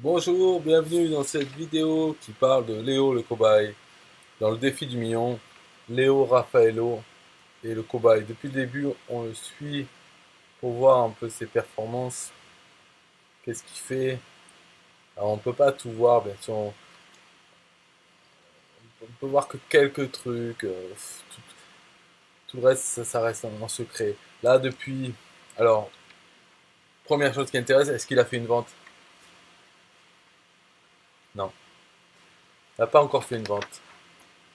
Bonjour, bienvenue dans cette vidéo qui parle de Léo le cobaye. Dans le défi du million, Léo Raffaello est le cobaye. Depuis le début, on le suit pour voir un peu ses performances, qu'est-ce qu'il fait. Alors on peut pas tout voir, bien sûr, on peut voir que quelques trucs, tout le reste, ça reste en secret. Là, depuis... Alors, première chose qui intéresse, est-ce qu'il a fait une vente? Non, il n'a pas encore fait une vente.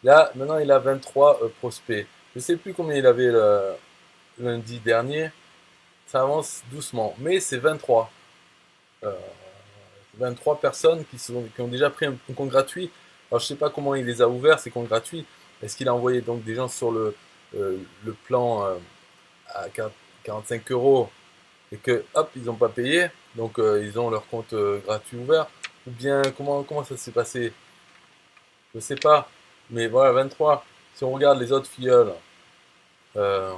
Là, maintenant, il a 23 prospects. Je ne sais plus combien il avait lundi dernier. Ça avance doucement. Mais c'est 23. Euh, 23 personnes qui ont déjà pris un compte gratuit. Alors, je ne sais pas comment il les a ouverts, ces comptes gratuits. Est-ce qu'il a envoyé donc des gens sur le plan à 45 euros et que, hop, ils n'ont pas payé. Donc, ils ont leur compte gratuit ouvert. Ou bien, comment ça s'est passé? Je ne sais pas. Mais voilà, 23. Si on regarde les autres filleuls, Euh,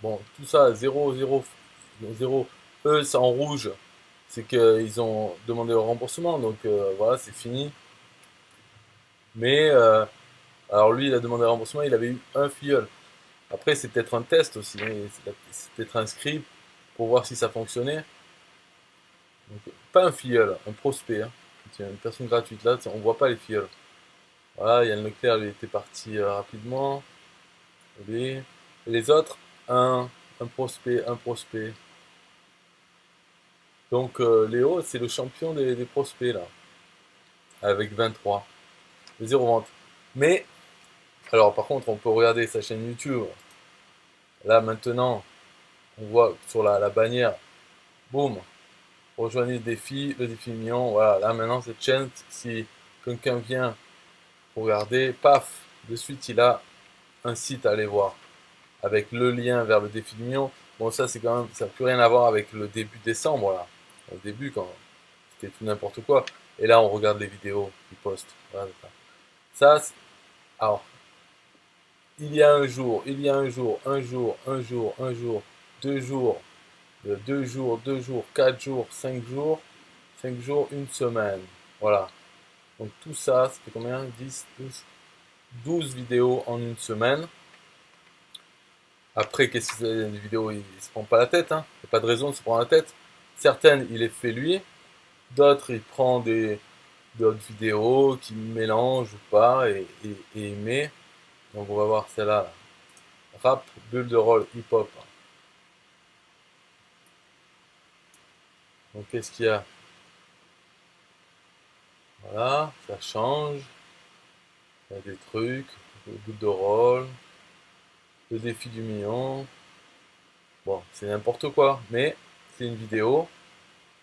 bon, tout ça, 0, 0, 0. Eux, c'est en rouge, c'est qu'ils ont demandé le remboursement, donc voilà, c'est fini. Mais, alors lui, il a demandé le remboursement, il avait eu un filleul. Après, c'est peut-être un test aussi, hein, c'est peut-être inscrit pour voir si ça fonctionnait. Donc, pas un filleul, un prospect, hein. C'est une personne gratuite, là, on voit pas les filleuls. Voilà, Yann Leclerc, lui, était parti rapidement. Et les autres, un prospect, un prospect. Donc Léo, c'est le champion des prospects là, avec 23, zéro vente. Mais, alors par contre, on peut regarder sa chaîne YouTube. Là maintenant, on voit sur la bannière, boum, rejoignez le défi million. Voilà, là maintenant cette chaîne, si quelqu'un vient pour regarder, paf, de suite il a un site à aller voir avec le lien vers le défi du million. Bon, ça c'est quand même, ça n'a plus rien à voir avec le début décembre là. Au début, quand c'était tout n'importe quoi. Et là, on regarde les vidéos qu'ils postent. Voilà, ça, alors, il y a un jour, il y a un jour, un jour, un jour, un jour, 2 jours, 2 jours, 2 jours, 4 jours, 5 jours, 5 jours, une semaine. Voilà. Donc tout ça, ça fait combien? 10, 12, 12 vidéos en une semaine. Après, qu'est-ce que c'est des vidéos? Il se prend pas la tête, hein. Il n'y a pas de raison de se prendre la tête. Certaines, il les fait lui. D'autres, il prend d'autres vidéos qui mélangent ou pas et met. Donc on va voir celle-là. Là. Rap, bulle de rôle, hip-hop. Donc qu'est-ce qu'il y a? Voilà, ça change. Il y a des trucs. Bulle de rôle. Le défi du million. Bon, c'est n'importe quoi. Mais c'est une vidéo.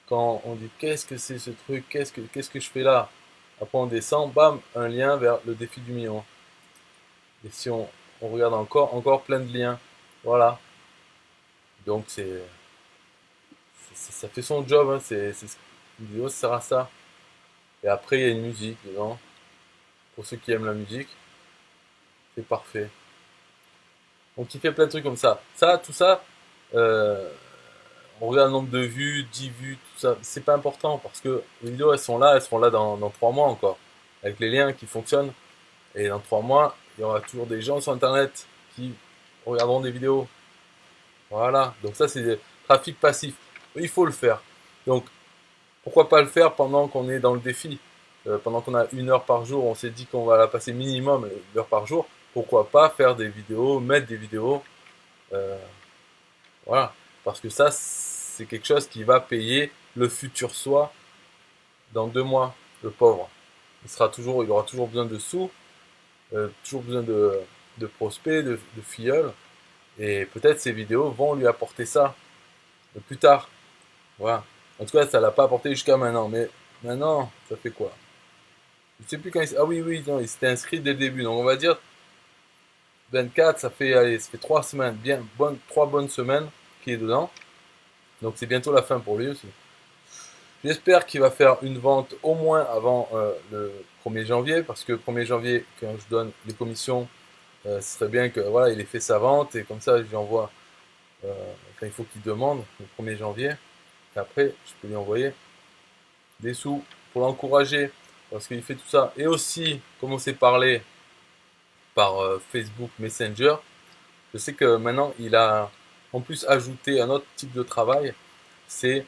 Quand on dit qu'est-ce que c'est ce truc, qu'est-ce que je fais là? Après on descend, bam, un lien vers le défi du million. Et si on regarde encore plein de liens. Voilà. Donc ça fait son job, hein, une vidéo ça sert à ça. Et après il y a une musique dedans. Pour ceux qui aiment la musique, c'est parfait. Donc il fait plein de trucs comme ça. Tout ça, euh, on regarde le nombre de vues, 10 vues, tout ça. C'est pas important parce que les vidéos elles seront là dans 3 mois encore. Avec les liens qui fonctionnent. Et dans 3 mois, il y aura toujours des gens sur internet qui regarderont des vidéos. Voilà. Donc ça c'est du trafic passif. Il faut le faire. Donc pourquoi pas le faire pendant qu'on est dans le défi? Pendant qu'on a 1 heure par jour, on s'est dit qu'on va la passer minimum 1 heure par jour. Pourquoi pas faire des vidéos, mettre des vidéos, euh, voilà. Parce que ça, c'est quelque chose qui va payer le futur soi dans 2 mois, le pauvre. Il aura toujours besoin de sous, toujours besoin de prospects, de filleuls. Et peut-être ces vidéos vont lui apporter ça plus tard. Voilà. En tout cas, ça l'a pas apporté jusqu'à maintenant. Mais maintenant, ça fait quoi? Je sais plus quand il... Ah oui, oui, non, il s'était inscrit dès le début. Donc on va dire 24, allez, ça fait 3 semaines, 3 bonnes semaines qu'il est dedans. Donc c'est bientôt la fin pour lui aussi. J'espère qu'il va faire une vente au moins avant le 1er janvier, parce que le 1er janvier, quand je donne les commissions, ce serait bien que voilà, il ait fait sa vente et comme ça, je lui envoie quand il faut qu'il demande le 1er janvier. Et après, je peux lui envoyer des sous pour l'encourager, parce qu'il fait tout ça, et aussi, comme on s'est parlé par Facebook Messenger, je sais que maintenant, il a en plus ajouté un autre type de travail, c'est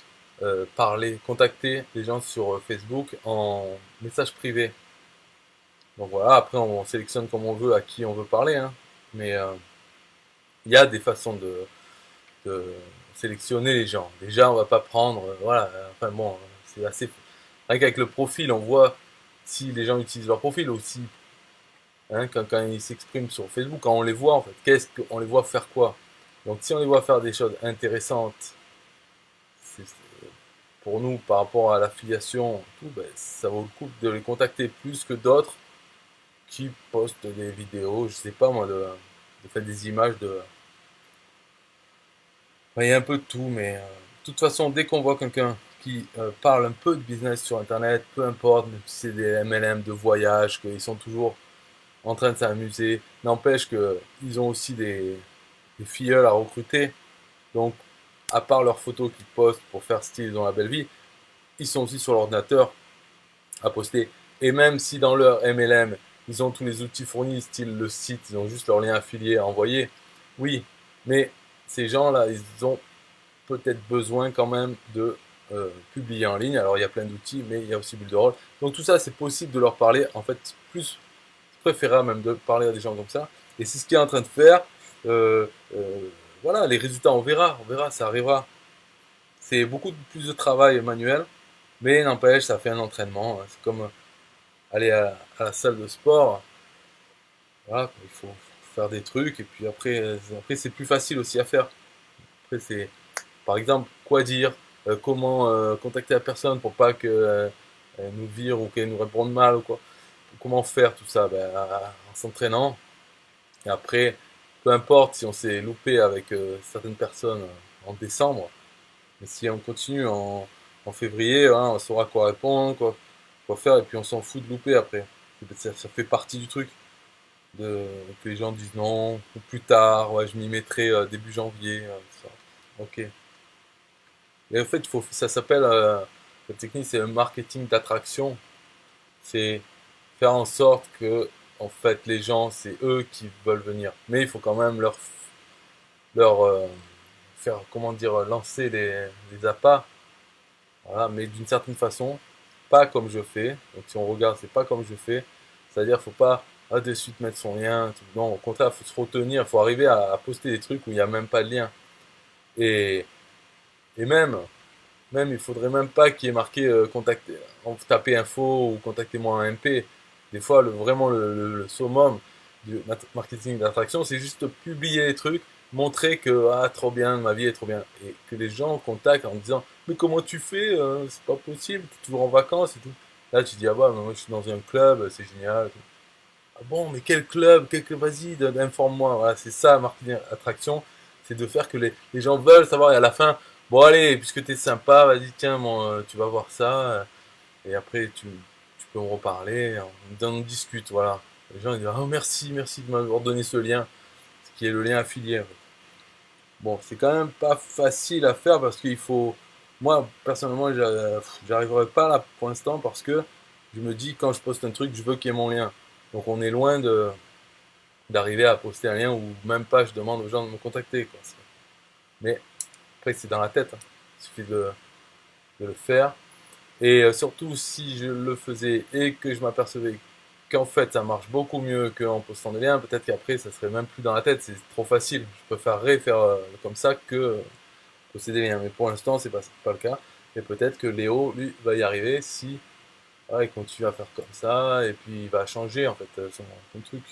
parler, contacter les gens sur Facebook en message privé. Donc voilà, après on sélectionne comme on veut à qui on veut parler, hein. Mais il y a des façons de sélectionner les gens. Déjà, on va pas prendre, voilà, enfin bon, c'est assez. Rien qu'avec le profil, on voit si les gens utilisent leur profil aussi, hein, quand ils s'expriment sur Facebook, quand on les voit en fait, qu'est-ce qu'on les voit faire quoi. Donc si on les voit faire des choses intéressantes, c'est pour nous par rapport à l'affiliation, tout, ben, ça vaut le coup de les contacter plus que d'autres qui postent des vidéos, je sais pas moi, de faire des images de. Enfin, il y a un peu de tout, mais de toute façon, dès qu'on voit quelqu'un qui parle un peu de business sur Internet, peu importe, même si c'est des MLM de voyage, qu'ils sont toujours en train de s'amuser, n'empêche qu'ils ont aussi des filleuls à recruter. Donc, à part leurs photos qu'ils postent pour faire style dans la belle vie, ils sont aussi sur l'ordinateur à poster. Et même si dans leur MLM, ils ont tous les outils fournis, style le site, ils ont juste leur lien affilié à envoyer, oui, mais ces gens-là, ils ont peut-être besoin quand même de publier en ligne. Alors il y a plein d'outils, mais il y a aussi Builderall. Donc tout ça, c'est possible de leur parler. En fait, plus préférable même de parler à des gens comme ça. Et c'est ce qu'il est en train de faire. Euh, euh, voilà, les résultats, on verra, ça arrivera. C'est beaucoup plus de travail manuel, mais n'empêche, ça fait un entraînement. C'est comme aller à la salle de sport. Voilà, il faut faire des trucs, et puis après c'est plus facile aussi à faire. Après, c'est par exemple, quoi dire, comment contacter la personne pour pas qu'elle nous vire ou qu'elle nous réponde mal ou quoi. Comment faire tout ça ben, en s'entraînant. Et après, peu importe si on s'est loupé avec certaines personnes en décembre, mais si on continue en février, hein, on saura quoi répondre, quoi faire, et puis on s'en fout de louper après. Ça fait partie du truc. Que les gens disent non, ou plus tard, ouais, je m'y mettrai début janvier. Ça. Ok. Et en fait, ça s'appelle, la technique, c'est le marketing d'attraction. C'est faire en sorte que, en fait, les gens, c'est eux qui veulent venir. Mais il faut quand même leur faire, comment dire, lancer les appâts. Voilà, mais d'une certaine façon, pas comme je fais. Donc si on regarde, c'est pas comme je fais. C'est-à-dire, faut pas de suite mettre son lien. Tout. Non, au contraire, il faut se retenir. Il faut arriver à poster des trucs où il n'y a même pas de lien. Et, et même, il faudrait même pas qu'il y ait marqué contacter, taper info ou contactez-moi en MP. Des fois, vraiment le summum du marketing d'attraction, c'est juste publier les trucs, montrer que ah, trop bien, ma vie est trop bien. Et que les gens contactent en disant mais comment tu fais c'est pas possible, tu es toujours en vacances et tout. Là, tu dis ah bah, moi je suis dans un club, c'est génial. Ah bon, mais quel club, vas-y, informe-moi. Voilà, c'est ça, marketing attraction, c'est de faire que les gens veulent savoir et à la fin, bon allez, puisque t'es sympa, vas-y, tiens, bon, tu vas voir ça, et après tu peux me reparler, on discute, voilà. Les gens ils disent, oh merci de m'avoir donné ce lien, ce qui est le lien affilié. Bon, c'est quand même pas facile à faire parce qu'il faut, moi personnellement, j'arriverai pas là pour l'instant parce que je me dis quand je poste un truc, je veux qu'il y ait mon lien. Donc on est loin d'arriver à poster un lien ou même pas je demande aux gens de me contacter, quoi. Mais après c'est dans la tête, hein. Il suffit de le faire. Et surtout si je le faisais et que je m'apercevais qu'en fait ça marche beaucoup mieux qu'en postant des liens, peut-être qu'après ça serait même plus dans la tête, c'est trop facile. Je préférerais faire comme ça que poster des liens. Mais pour l'instant c'est pas le cas. Et peut-être que Léo, lui, va y arriver si il continue à faire comme ça et puis il va changer en fait son truc.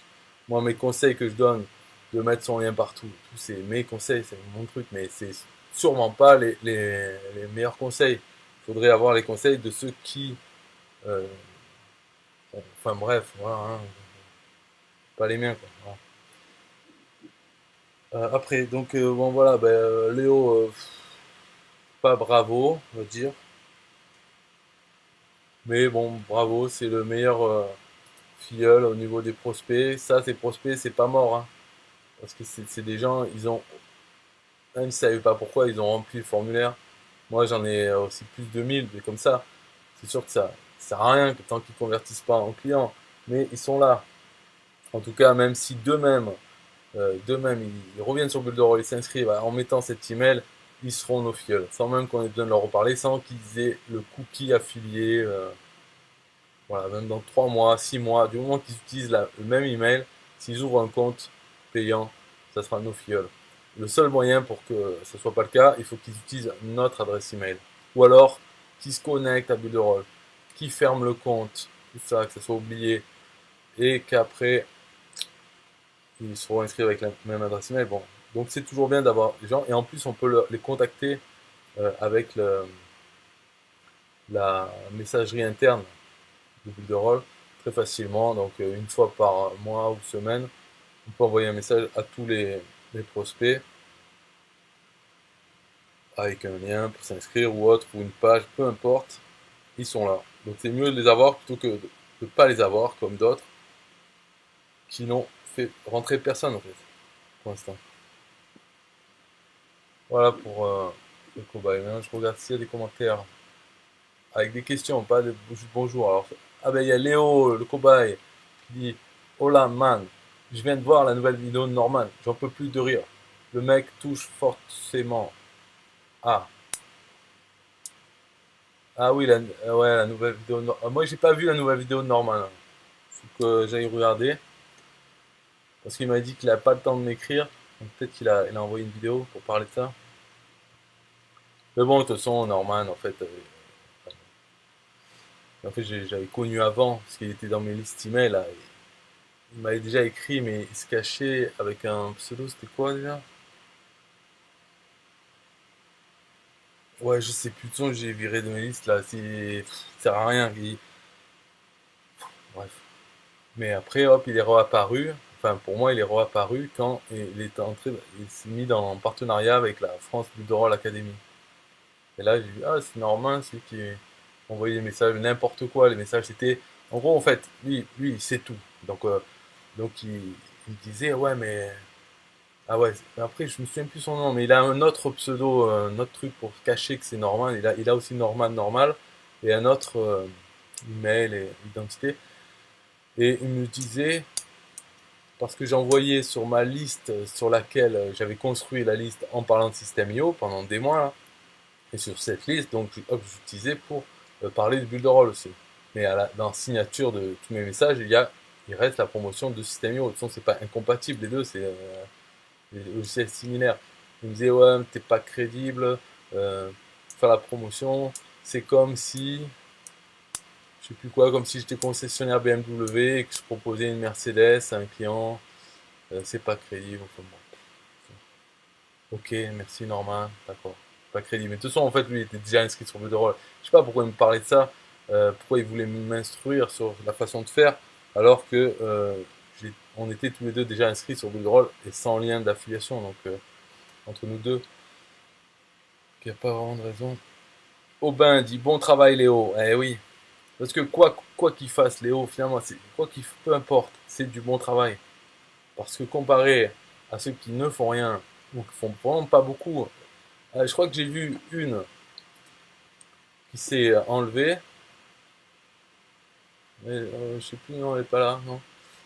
Moi, mes conseils que je donne, de mettre son lien partout, tout c'est mes conseils, c'est mon truc, mais c'est sûrement pas les meilleurs conseils. Il faudrait avoir les conseils de ceux qui, euh, enfin bref, voilà, hein, pas les miens quoi. Voilà. Après, donc bon voilà, ben, Léo, pas bravo, on va dire, mais bon, bravo, c'est le meilleur filleul au niveau des prospects. Ça, ces prospects, c'est pas mort, hein. Parce que c'est des gens, ils ont, même si ils ne savaient pas pourquoi, ils ont rempli le formulaire. Moi, j'en ai aussi plus de 1000, mais comme ça, c'est sûr que sert à rien tant qu'ils ne convertissent pas en clients, mais ils sont là. En tout cas, même si d'eux-mêmes, ils reviennent sur Builderall, ils s'inscrivent en mettant cet email, ils seront nos filleuls, sans même qu'on ait besoin de leur reparler, sans qu'ils aient le cookie affilié. Voilà, même dans 3 mois, 6 mois, du moment qu'ils utilisent le même email, s'ils ouvrent un compte payant, ça sera nos filleuls. Le seul moyen pour que ce ne soit pas le cas, il faut qu'ils utilisent notre adresse email. Ou alors, qu'ils se connectent à Builderall, qu'ils ferment le compte, tout ça, que ça soit oublié, et qu'après, ils seront inscrits avec la même adresse email. Bon, donc c'est toujours bien d'avoir les gens, et en plus, on peut les contacter avec la messagerie interne de Builderall très facilement. Donc, une fois par mois ou semaine, on peut envoyer un message à tous les prospects avec un lien pour s'inscrire ou autre, ou une page, peu importe, ils sont là. Donc c'est mieux de les avoir plutôt que de ne pas les avoir comme d'autres qui n'ont fait rentrer personne en fait, pour l'instant. Voilà pour le cobaye. Maintenant je regarde s'il y a des commentaires avec des questions, pas de juste bonjour. Alors, ah ben il y a Léo, le cobaye, qui dit hola man, je viens de voir la nouvelle vidéo de Norman, j'en peux plus de rire. Le mec touche forcément. Ah, ah oui, ouais, la nouvelle vidéo. Moi, j'ai pas vu la nouvelle vidéo de Norman, hein. Faut que j'aille regarder. Parce qu'il m'a dit qu'il a pas le temps de m'écrire. Donc peut-être qu'il a envoyé une vidéo pour parler de ça. Mais bon, de toute façon, Norman, en fait, j'avais connu avant, parce qu'il était dans mes listes email, là. Il m'avait déjà écrit, mais il se cachait avec un pseudo, c'était quoi déjà? Ouais, je sais plus, de toute façon, j'ai viré de mes listes, là. Ça sert à rien. Bref. Mais après, hop, il est reapparu. Enfin, pour moi, il est reapparu quand il est entré, il s'est mis en partenariat avec la France Builderall Academy. Et là, j'ai vu, ah, c'est Normand, celui qui envoyait des messages, n'importe quoi. Les messages, c'était. En gros, en fait, lui, il sait tout. Donc il me disait, ouais, mais. Ah ouais, après, je me souviens plus son nom, mais il a un autre pseudo, un autre truc pour cacher que c'est Normand. Il a aussi Normand normal et un autre email et identité. Et il me disait, parce que j'ai envoyé sur ma liste sur laquelle j'avais construit la liste en parlant de System.io pendant des mois, là, et sur cette liste, donc hop, j'utilisais pour parler de Builderall aussi. Mais dans la signature de tous mes messages, il reste la promotion de System.io. De toute façon, c'est pas incompatible, les deux, c'est des logiciels similaires. Il me disait, ouais, t'es pas crédible, faire la promotion, c'est comme si, je sais plus quoi, comme si j'étais concessionnaire BMW et que je proposais une Mercedes à un client, c'est pas crédible, enfin bon. Ok, merci Norman, d'accord. Pas crédible. Mais de toute façon, en fait, lui, il était déjà inscrit sur Builderall. Je sais pas pourquoi il me parlait de ça, pourquoi il voulait m'instruire sur la façon de faire, alors que on était tous les deux déjà inscrits sur Builderall et sans lien d'affiliation, donc entre nous deux, il n'y a pas vraiment de raison. Aubin dit bon travail Léo. Eh oui, parce que quoi qu'il fasse Léo, finalement, peu importe, c'est du bon travail. Parce que comparé à ceux qui ne font rien ou qui font vraiment pas beaucoup, je crois que j'ai vu une qui s'est enlevée, mais je sais plus, non, elle est pas là, non.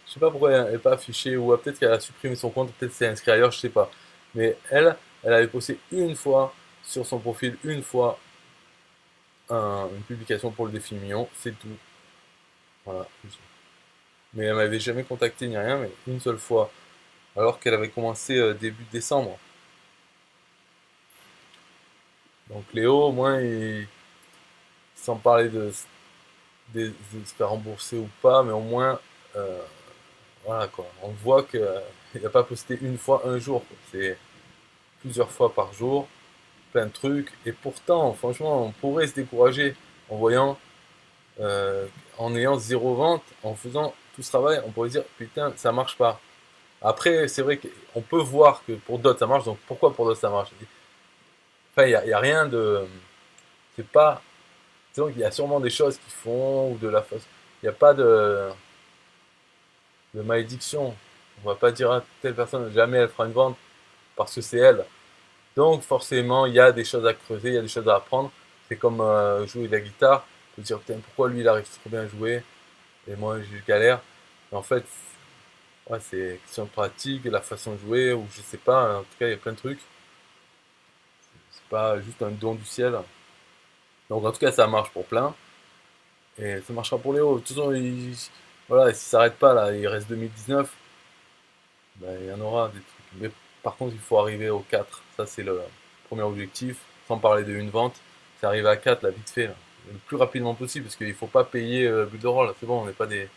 Je sais pas pourquoi elle n'est pas affichée, ou peut-être qu'elle a supprimé son compte, peut-être c'est inscrit ailleurs, je sais pas. Mais elle avait posté une fois sur son profil, une fois une publication pour le défi mignon, c'est tout. Voilà. Mais elle m'avait jamais contacté ni rien, mais une seule fois. Alors qu'elle avait commencé début décembre. Donc Léo, au moins, sans parler de se faire rembourser ou pas, mais au moins, euh, voilà quoi. On voit qu'il n'a pas posté une fois un jour, quoi. C'est plusieurs fois par jour, plein de trucs. Et pourtant, franchement, on pourrait se décourager en voyant, euh, en ayant zéro vente, en faisant tout ce travail, on pourrait dire putain, ça marche pas. Après, c'est vrai qu'on peut voir que pour d'autres ça marche, donc pourquoi pour d'autres ça marche? Enfin, y a rien de. C'est pas. Disons qu'il y a sûrement des choses qui font, ou de la façon. Il n'y a pas de malédiction. On va pas dire à telle personne jamais elle fera une vente parce que c'est elle. Donc forcément, il y a des choses à creuser, il y a des choses à apprendre. C'est comme jouer de la guitare. se dire putain pourquoi lui il arrive trop bien à jouer et moi je galère. Mais en fait, ouais, c'est question de pratique, la façon de jouer, ou je sais pas, en tout cas il y a plein de trucs. C'est pas juste un don du ciel. Donc en tout cas ça marche pour plein. Et ça marchera pour Léo. De toute façon, voilà, s'il s'arrête pas là, il reste 2019, ben, il y en aura des trucs. Mais par contre, il faut arriver au 4. Ça, c'est le premier objectif. Sans parler de une vente, c'est arriver à 4 là, vite fait, là. Le plus rapidement possible, parce qu'il ne faut pas payer bulle de rôle. C'est bon, on n'est pas des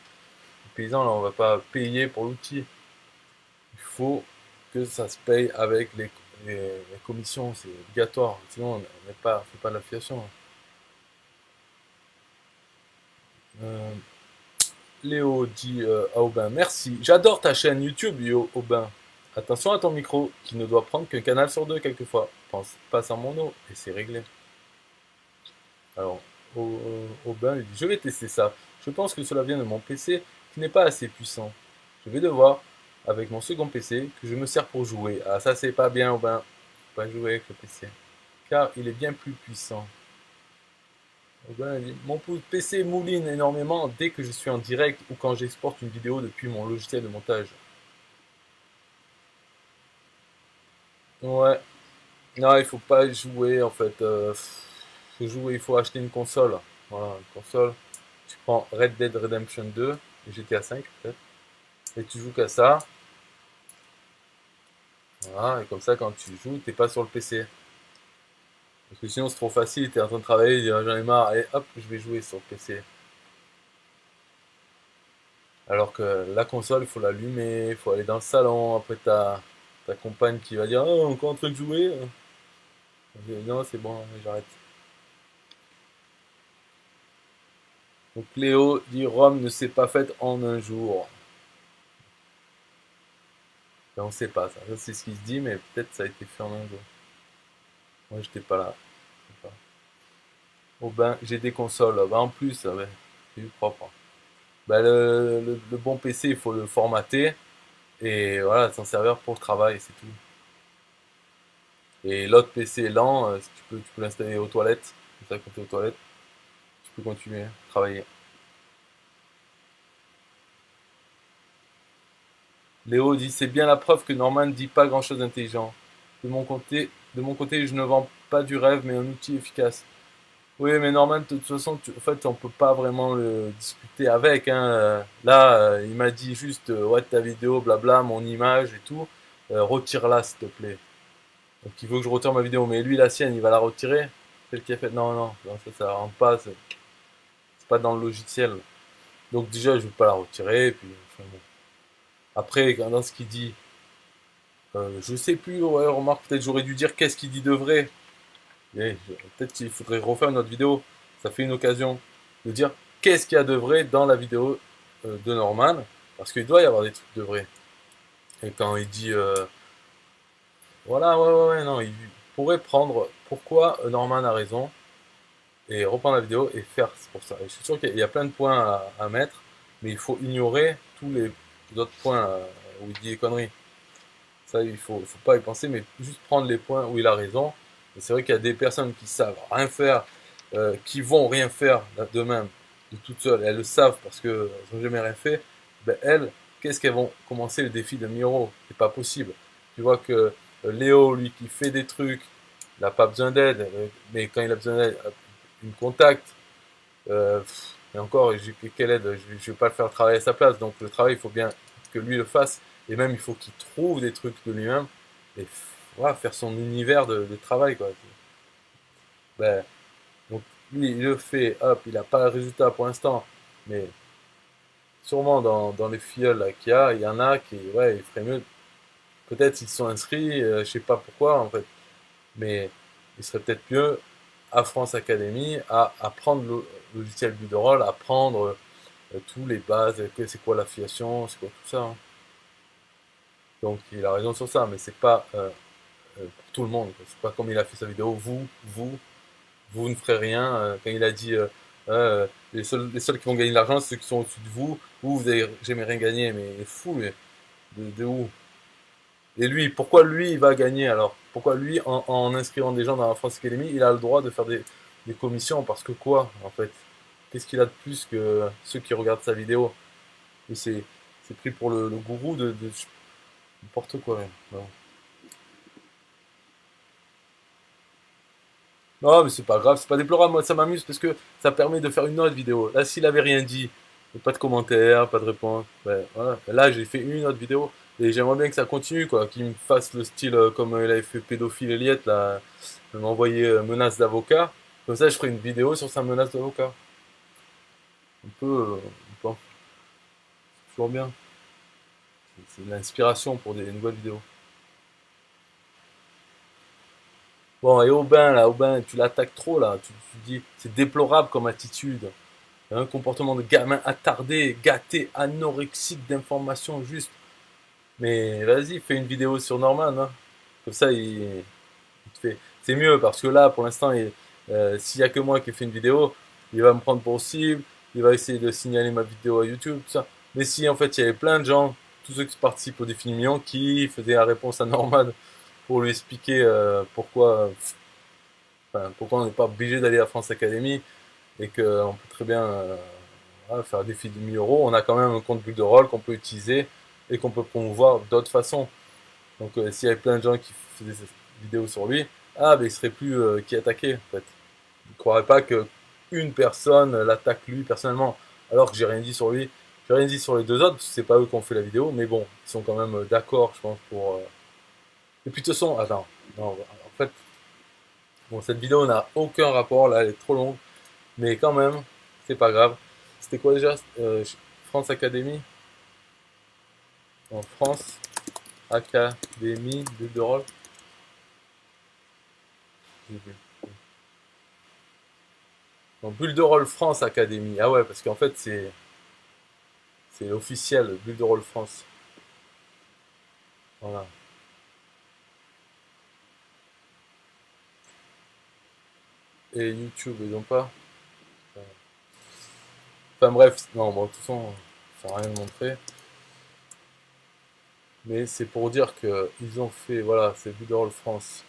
paysans, là, on va pas payer pour l'outil. Il faut que ça se paye avec les commissions, c'est obligatoire. Sinon, on n'est pas, fait pas de l'affiliation. Euh, Léo dit à Aubin, merci. J'adore ta chaîne YouTube, Aubin. Attention à ton micro, qui ne doit prendre qu'un canal sur deux quelquefois. Pense pas en mono, et c'est réglé. Alors, Aubin lui dit, je vais tester ça. Je pense que cela vient de mon PC, qui n'est pas assez puissant. Je vais devoir, avec mon second PC, que je me sers pour jouer. Ah, ça c'est pas bien, Aubin. Faut pas jouer avec le PC. Car il est bien plus puissant. Aubin dit, mon PC mouline énormément dès que je suis en direct ou quand j'exporte une vidéo depuis mon logiciel de montage. Ouais. Non, il faut pas jouer en fait. Faut jouer, il faut acheter une console. Voilà, une console. Tu prends Red Dead Redemption 2 et GTA 5 peut-être. Et tu joues qu'à ça. Voilà, et comme ça quand tu joues, t'es pas sur le PC. Parce que sinon c'est trop facile, t'es en train de travailler, j'en ai marre, allez hop, je vais jouer sur le PC. Alors que la console, il faut l'allumer, il faut aller dans le salon, après ta compagne qui va dire oh, encore en train de jouer. Non, c'est bon, j'arrête. Donc Léo dit Rome ne s'est pas faite en un jour. Ben, on sait pas ça. Ça c'est ce qui se dit, mais peut-être ça a été fait en un jour. Moi j'étais pas là. Je sais pas. Oh ben j'ai des consoles. Ben, en plus, ben, c'est du propre. Ben, le bon PC, il faut le formater et voilà, s'en servir pour le travail, c'est tout. Et l'autre PC lent, si tu peux l'installer aux toilettes. Comme ça, quand tu es aux toilettes, tu peux continuer à travailler. Léo dit c'est bien la preuve que Norman ne dit pas grand chose d'intelligent. De mon côté, je ne vends pas du rêve, mais un outil efficace. Oui, mais Norman, de toute façon, en fait, on peut pas vraiment le discuter avec, hein. Là, il m'a dit juste, ouais, ta vidéo, blabla, mon image et tout, retire-la, s'il te plaît. Donc, il veut que je retire ma vidéo, mais lui, la sienne, il va la retirer. Celle qui a fait, non, non, non, ça rentre pas, c'est pas dans le logiciel. Donc, déjà, je vais pas la retirer, et puis, enfin, bon. Après, dans ce qu'il dit, je sais plus, ouais, remarque, peut-être j'aurais dû dire qu'est-ce qu'il dit de vrai. Peut-être qu'il faudrait refaire une autre vidéo. Ça fait une occasion de dire qu'est-ce qu'il y a de vrai dans la vidéo de Norman. Parce qu'il doit y avoir des trucs de vrai. Et quand il dit voilà, ouais, ouais, ouais, non, il pourrait prendre pourquoi Norman a raison et reprendre la vidéo et faire c'est pour ça. Et je suis sûr qu'il y a plein de points à mettre, mais il faut ignorer tous les autres points où il dit des conneries. Ça, il faut pas y penser, mais juste prendre les points où il a raison. Et c'est vrai qu'il y a des personnes qui savent rien faire, qui vont rien faire de même, de toutes seules. Elles le savent parce qu'elles n'ont jamais rien fait. Ben elles, qu'est-ce qu'elles vont commencer le défi de 1000 euros? C'est pas possible. Tu vois que Léo, lui, qui fait des trucs, il n'a pas besoin d'aide, mais quand il a besoin d'aide, il me contacte. Et encore, quelle aide? Je ne vais pas le faire travailler à sa place. Donc le travail, il faut bien que lui le fasse. Et même, il faut qu'il trouve des trucs de lui-même. Et voilà, faire son univers de travail, quoi. Ben, donc lui, il le fait, hop, il n'a pas le résultat pour l'instant. Mais sûrement dans les filleuls qu'il y a, il y en a qui, ouais, il ferait mieux. Peut-être s'ils sont inscrits, je sais pas pourquoi, en fait. Mais il serait peut-être mieux à France Academy à apprendre le logiciel Buderol, à apprendre tous les bases, c'est quoi l'affiliation, c'est quoi tout ça, hein. Donc il a raison sur ça, mais c'est pas pour tout le monde, quoi. C'est pas comme il a fait sa vidéo, vous ne ferez rien. Quand il a dit les seuls qui vont gagner de l'argent, c'est ceux qui sont au-dessus de vous, vous n'avez jamais rien gagné, mais il est fou, mais de où? Et lui, pourquoi lui il va gagner alors? Pourquoi lui, en inscrivant des gens dans la France Academy, il a le droit de faire des commissions? Parce que quoi, en fait? qu'est-ce qu'il a de plus que ceux qui regardent sa vidéo? Et c'est pris pour le gourou de n'importe quoi, même. Non. Non, mais c'est pas grave, c'est pas déplorable. Moi, ça m'amuse parce que ça permet de faire une autre vidéo. Là, s'il avait rien dit, pas de commentaires, pas de réponse, ben, voilà. Là, j'ai fait une autre vidéo et j'aimerais bien que ça continue, quoi. Qu'il me fasse le style comme il avait fait pédophile Eliette, là, il m'a envoyé menace d'avocat. Comme ça, je ferai une vidéo sur sa menace d'avocat. On peut, toujours bien. C'est de l'inspiration pour des nouvelles vidéos. Bon, et Aubin, là, Aubin, tu l'attaques trop, là. Tu dis, c'est déplorable comme attitude. Un comportement de gamin attardé, gâté, anorexique d'informations juste. Mais vas-y, fais une vidéo sur Norman, hein. Comme ça, il te fait. C'est mieux parce que là, pour l'instant, s'il y a que moi qui ai fait une vidéo, il va me prendre pour cible, il va essayer de signaler ma vidéo à YouTube, tout ça. Mais si en fait il y avait plein de gens, tous ceux qui participent au défi million, qui faisaient la réponse à Norman pour lui expliquer pourquoi on n'est pas obligé d'aller à France Academy et qu'on peut très bien voilà, faire un défi de 1000 euros, on a quand même un compte bulle de rôle qu'on peut utiliser et qu'on peut promouvoir d'autres façons. Donc s'il y avait plein de gens qui faisaient cette vidéo sur lui, ah ben il serait plus qui attaquer en fait. Il ne croirait pas que une personne l'attaque lui personnellement, alors que j'ai rien dit sur lui. J'ai rien dit sur les deux autres, parce que c'est pas eux qui ont fait la vidéo, mais bon, ils sont quand même d'accord, je pense, pour. Et puis de toute façon, attends, non, en fait, bon, cette vidéo n'a aucun rapport, là, elle est trop longue, mais quand même, c'est pas grave. C'était quoi déjà France Academy? En France Academy de rôle. Donc, Bulle de Rôle France Academy. Ah ouais, parce qu'en fait, c'est officiel, Bulle de Rôle France. Voilà. Et YouTube, ils ont pas. Enfin bref, non, bon, de toute façon, ça n'a rien de montrer. Mais c'est pour dire que ils ont fait, voilà, c'est Bulle de Rôle France.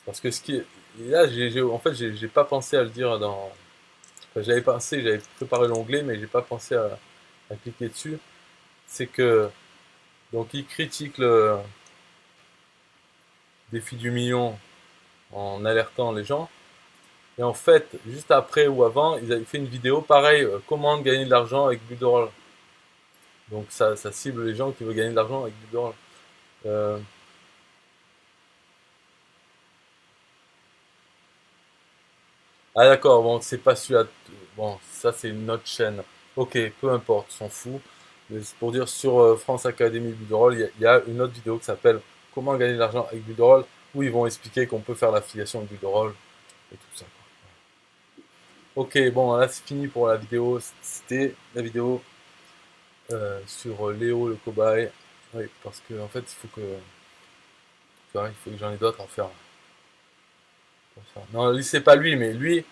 Parce que ce qui est. Là, en fait, j'ai pas pensé à le dire dans. Enfin, j'avais pensé, j'avais préparé l'onglet, mais j'ai pas pensé à cliquer dessus. C'est que. Donc, ils critiquent le défi du million en alertant les gens. Et en fait, juste après ou avant, ils avaient fait une vidéo pareil, comment gagner de l'argent avec Bulldoll. Donc ça cible les gens qui veulent gagner de l'argent avec Bulldoll. Euh, ah d'accord, bon, c'est pas celui-là. Bon, ça c'est une autre chaîne. Ok, peu importe, s'en fout. Mais c'est pour dire sur France Academy Bulldoll, il y a une autre vidéo qui s'appelle Comment gagner de l'argent avec Bulldoll, où ils vont expliquer qu'on peut faire l'affiliation avec Bulldoll et tout ça. Ok, bon, là c'est fini pour la vidéo. C'était la vidéo sur Léo le cobaye. Oui, parce que en fait, il faut que j'en ai d'autres à faire. Pour ça. Non, lui c'est pas lui, mais lui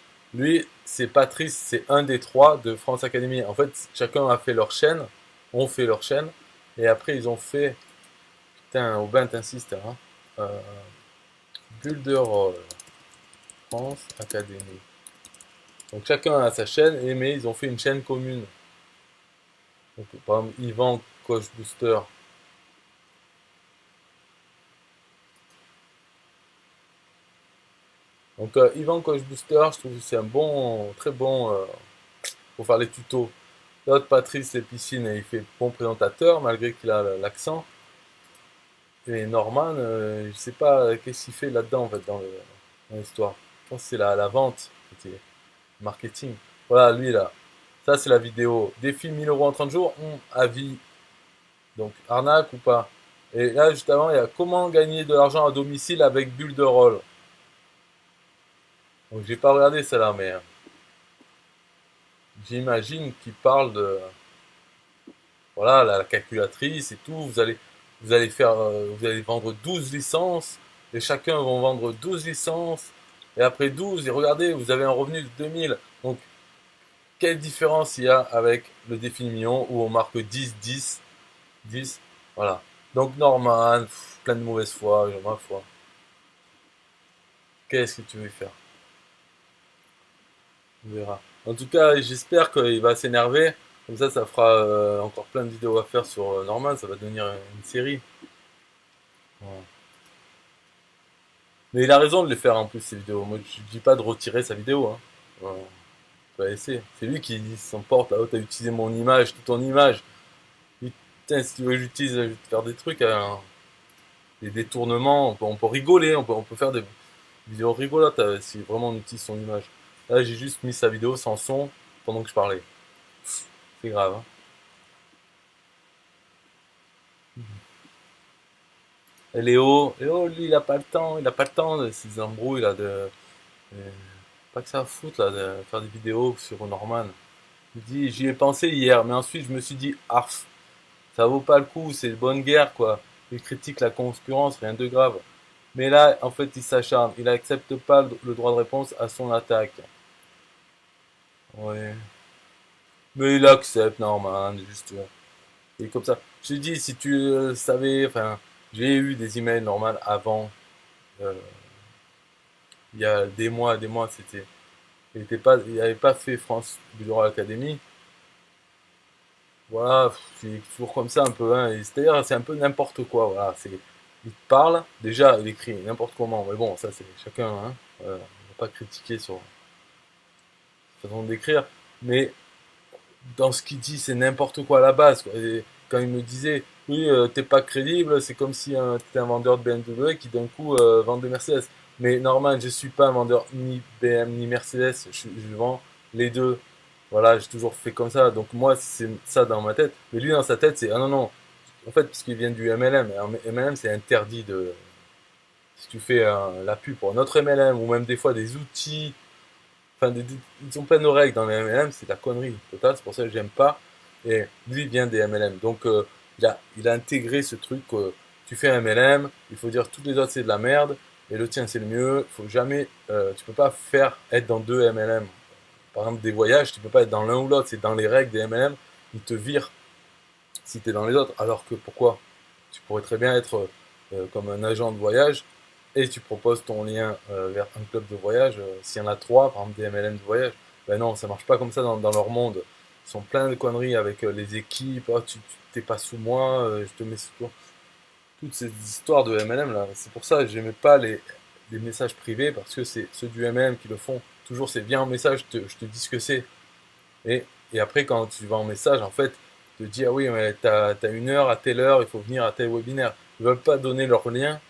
c'est Patrice, c'est un des trois de France Academy. En fait, chacun a fait leur chaîne, ont fait leur chaîne, et après ils ont fait, putain, Aubin t'insiste, hein, euh, Bulle de Rôle, France Academy. Donc chacun a sa chaîne, mais ils ont fait une chaîne commune. Donc, par exemple, Yvan Coach Booster. Donc Yvan Coach Booster, je trouve que c'est un bon, très bon pour faire les tutos. L'autre, Patrice les piscines, il fait bon présentateur malgré qu'il a l'accent. Et Norman, je sais pas qu'est-ce qu'il fait là-dedans en fait dans l'histoire. Je pense que c'est la vente, c'était marketing. Voilà, lui là. Ça c'est la vidéo. Défi 1000 € en 30 jours, avis. Donc arnaque ou pas. Et là juste avant, il y a comment gagner de l'argent à domicile avec bulle de rôle. Donc j'ai pas regardé celle-là, mais j'imagine qu'il parle de voilà la calculatrice et tout. Vous allez vendre 12 licences et chacun vont vendre 12 licences et après 12 et regardez, vous avez un revenu de 2000. Donc quelle différence il y a avec le défi million où on marque 10, 10, 10, voilà. Donc Norman, plein de mauvaise foi, ma foi. Qu'est-ce que tu veux faire? On verra. En tout cas, j'espère qu'il va s'énerver. Comme ça fera encore plein de vidéos à faire sur Norman. Ça va devenir une série. Voilà. Mais il a raison de les faire en plus, ces vidéos. Moi, je dis pas de retirer sa vidéo. Hein. Voilà. Tu vas essayer. C'est lui qui s'emporte là-haut. T'as utilisé mon image, toute ton image. Putain, si tu veux que j'utilise, je vais te faire des trucs, hein, des détournements. On peut rigoler, on peut faire des vidéos rigolotes si vraiment on utilise son image. Là, j'ai juste mis sa vidéo sans son pendant que je parlais. C'est grave. Hein. Et Léo, lui, il a pas le temps. Il a pas le temps de ces embrouilles là. Pas que ça à foutre là, de faire des vidéos sur Norman. Il dit, j'y ai pensé hier, mais ensuite je me suis dit, arf, ça vaut pas le coup, c'est de bonne guerre quoi. Il critique la concurrence, rien de grave. Mais là, en fait, il s'acharne. Il accepte pas le droit de réponse à son attaque. Ouais. Mais il accepte, Norman, juste. Et comme ça. Je te dis, si tu savais, enfin, j'ai eu des emails Norman avant, euh, il y a des mois, c'était. Il avait pas fait France Bureau Academy. Voilà, c'est toujours comme ça un peu, hein. C'est-à-dire, c'est un peu n'importe quoi. Voilà, il te parle, déjà, il écrit n'importe comment. Mais bon, ça, c'est chacun, hein. On va pas critiquer sur sa façon d'écrire. Mais dans ce qu'il dit, c'est n'importe quoi à la base, quoi. Et quand il me disait, oui, t'es pas crédible, c'est comme si t'étais un vendeur de BMW qui d'un coup vend des Mercedes. Mais normal, je suis pas un vendeur ni BM ni Mercedes, je vends les deux. Voilà, j'ai toujours fait comme ça. Donc moi, c'est ça dans ma tête. Mais lui, dans sa tête, c'est, ah non, non. En fait, parce qu'il vient du MLM. Et en MLM, c'est interdit de... Si tu fais la pub pour notre MLM, ou même des fois des outils, enfin, ils ont plein de règles dans les MLM, c'est de la connerie totale, c'est pour ça que j'aime pas. Et lui vient des MLM. Donc il a intégré ce truc que tu fais un MLM, il faut dire toutes les autres c'est de la merde, et le tien c'est le mieux. Faut jamais, tu peux pas être dans deux MLM. Par exemple des voyages, tu peux pas être dans l'un ou l'autre, c'est dans les règles des MLM, ils te virent si tu es dans les autres. Alors que pourquoi? Tu pourrais très bien être comme un agent de voyage et tu proposes ton lien vers un club de voyage. S'il y en a trois, par exemple des MLM de voyage, ben non, ça marche pas comme ça dans leur monde. Ils sont pleins de conneries avec les équipes. Oh, tu t'es pas sous moi, je te mets sous toi. Toutes ces histoires de MLM là. C'est pour ça que j'aimais pas les messages privés parce que c'est ceux du MLM qui le font. Toujours c'est viens en message, je te dis ce que c'est. Et, et après, quand tu vas en message, en fait, te dis, ah oui, mais t'as une heure à telle heure, il faut venir à tel webinaire. Ils veulent pas donner leur lien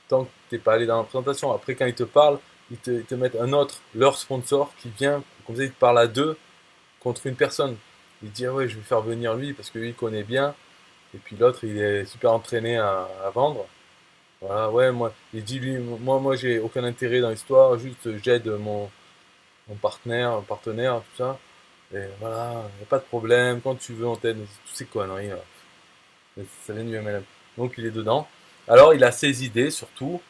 tant que t'es pas allé dans la présentation. Après, quand ils te parlent, ils te mettent un autre, leur sponsor, qui vient, comme ça, ils te parlent à deux contre une personne. Il dit, ah ouais, je vais faire venir lui parce que lui, il connaît bien. Et puis l'autre, il est super entraîné à vendre. Voilà, ouais, moi, il dit, lui, moi, j'ai aucun intérêt dans l'histoire, juste j'aide mon partenaire, tout ça. Et voilà, y a pas de problème, quand tu veux, on t'aide, toutes ces conneries, là. Ça vient du MLM. Donc il est dedans. Alors il a ses idées surtout,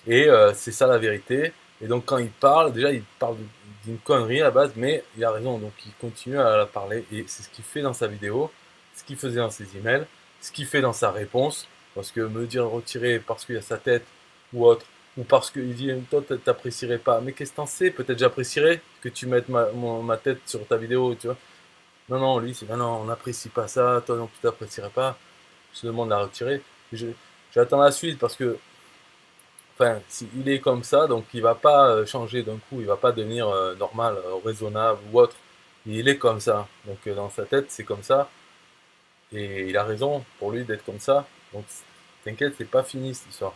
et c'est ça la vérité. Et donc quand il parle, déjà il parle d'une connerie à la base, mais il a raison, donc il continue à la parler, et c'est ce qu'il fait dans sa vidéo, ce qu'il faisait dans ses emails, ce qu'il fait dans sa réponse, parce que me dire retirer parce qu'il y a sa tête, ou autre, ou parce qu'il dit, toi t'apprécierais pas, mais qu'est-ce que t'en sais, peut-être j'apprécierais que tu mettes ma tête sur ta vidéo, tu vois. Non, non, lui, c'est non, non, on n'apprécie pas ça, toi non plus t'apprécierais pas, je te demande de la retirer. Je- J'attends la suite parce que, enfin, il est comme ça, donc il va pas changer d'un coup, il va pas devenir normal, raisonnable ou autre. Il est comme ça, donc dans sa tête, c'est comme ça, et il a raison pour lui d'être comme ça, donc t'inquiète, c'est pas fini cette histoire,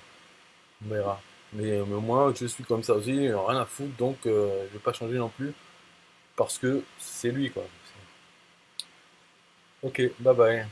on verra. Mais moi, je suis comme ça aussi, rien à foutre, donc je vais pas changer non plus, parce que c'est lui, quoi. Ok, bye bye.